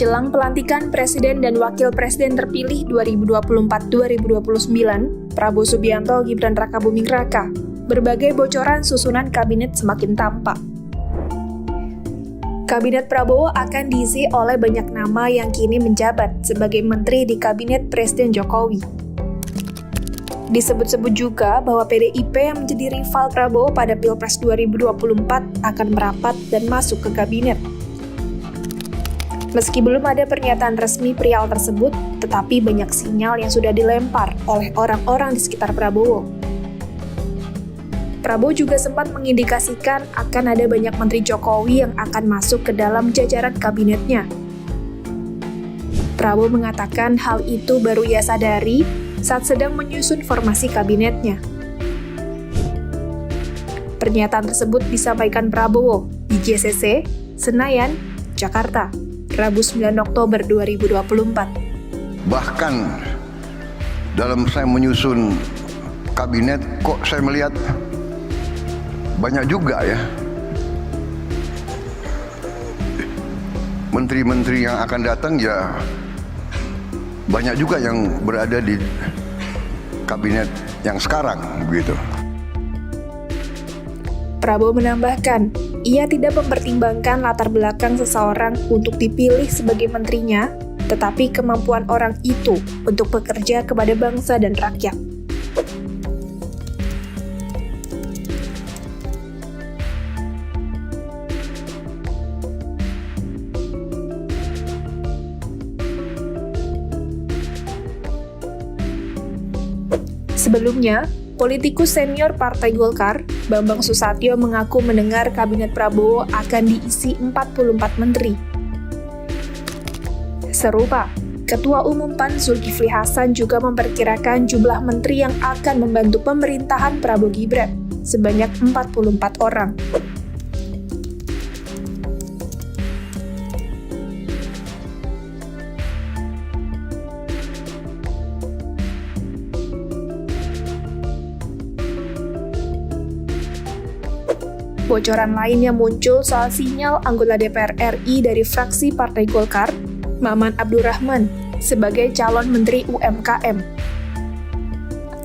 Jelang pelantikan Presiden dan Wakil Presiden terpilih 2024-2029, Prabowo Subianto Gibran Rakabuming Raka, berbagai bocoran susunan kabinet semakin tampak. Kabinet Prabowo akan diisi oleh banyak nama yang kini menjabat sebagai menteri di Kabinet Presiden Jokowi. Disebut-sebut juga bahwa PDIP yang menjadi rival Prabowo pada Pilpres 2024 akan merapat dan masuk ke kabinet. Meski belum ada pernyataan resmi perihal tersebut, tetapi banyak sinyal yang sudah dilempar oleh orang-orang di sekitar Prabowo. Prabowo juga sempat mengindikasikan akan ada banyak menteri Jokowi yang akan masuk ke dalam jajaran kabinetnya. Prabowo mengatakan hal itu baru ia sadari saat sedang menyusun formasi kabinetnya. Pernyataan tersebut disampaikan Prabowo di JCC, Senayan, Jakarta, Rabu 9 Oktober 2024. Bahkan dalam saya menyusun kabinet, kok saya melihat banyak juga ya menteri-menteri yang akan datang, ya banyak juga yang berada di kabinet yang sekarang begitu. Prabowo menambahkan, ia tidak mempertimbangkan latar belakang seseorang untuk dipilih sebagai menterinya, tetapi kemampuan orang itu untuk bekerja kepada bangsa dan rakyat. Sebelumnya, politikus senior Partai Golkar, Bambang Susatyo mengaku mendengar kabinet Prabowo akan diisi 44 menteri. Serupa, Ketua Umum PAN Zulkifli Hasan juga memperkirakan jumlah menteri yang akan membantu pemerintahan Prabowo Gibran sebanyak 44 orang. Bocoran lain yang muncul soal sinyal anggota DPR RI dari fraksi Partai Golkar, Maman Abdurrahman, sebagai calon Menteri UMKM.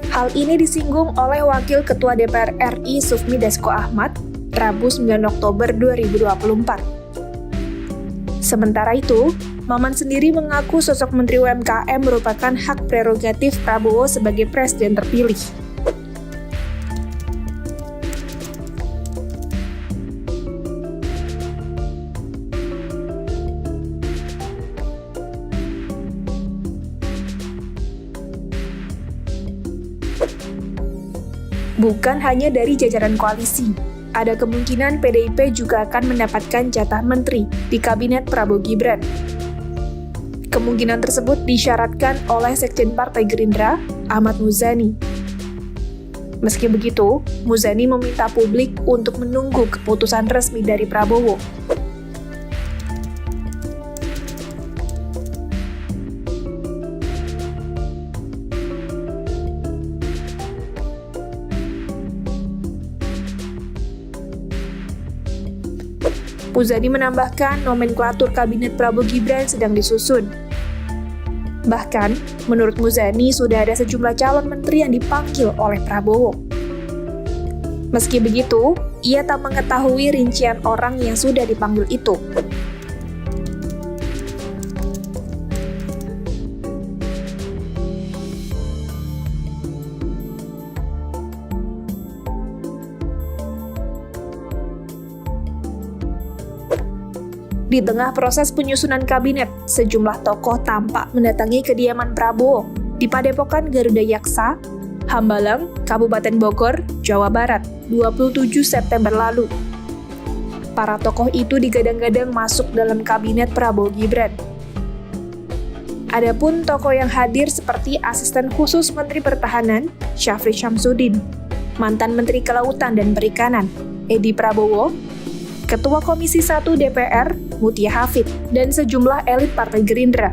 Hal ini disinggung oleh Wakil Ketua DPR RI Sufmi Dasko Ahmad, Rabu 9 Oktober 2024. Sementara itu, Maman sendiri mengaku sosok Menteri UMKM merupakan hak prerogatif Prabowo sebagai Presiden terpilih. Bukan hanya dari jajaran koalisi, ada kemungkinan PDIP juga akan mendapatkan jatah menteri di Kabinet Prabowo Gibran. Kemungkinan tersebut disyaratkan oleh Sekjen Partai Gerindra, Ahmad Muzani. Meski begitu, Muzani meminta publik untuk menunggu keputusan resmi dari Prabowo. Muzani menambahkan nomenklatur kabinet Prabowo Gibran sedang disusun. Bahkan, menurut Muzani sudah ada sejumlah calon menteri yang dipanggil oleh Prabowo. Meski begitu, ia tak mengetahui rincian orang yang sudah dipanggil itu. Di tengah proses penyusunan kabinet, sejumlah tokoh tampak mendatangi kediaman Prabowo di Padepokan Garuda Yaksa, Hambalang, Kabupaten Bogor, Jawa Barat, 27 September lalu. Para tokoh itu digadang-gadang masuk dalam kabinet Prabowo Gibran. Adapun tokoh yang hadir seperti Asisten Khusus Menteri Pertahanan, Syafri Syamsuddin, mantan Menteri Kelautan dan Perikanan, Edi Prabowo, Ketua Komisi 1 DPR, Mutia Hafid, dan sejumlah elit Partai Gerindra.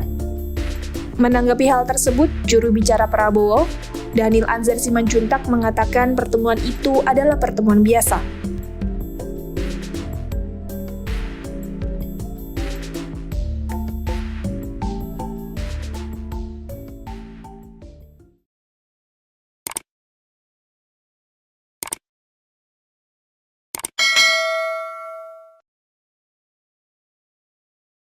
Menanggapi hal tersebut, juru bicara Prabowo, Dhanil Anzar Simanjuntak mengatakan pertemuan itu adalah pertemuan biasa.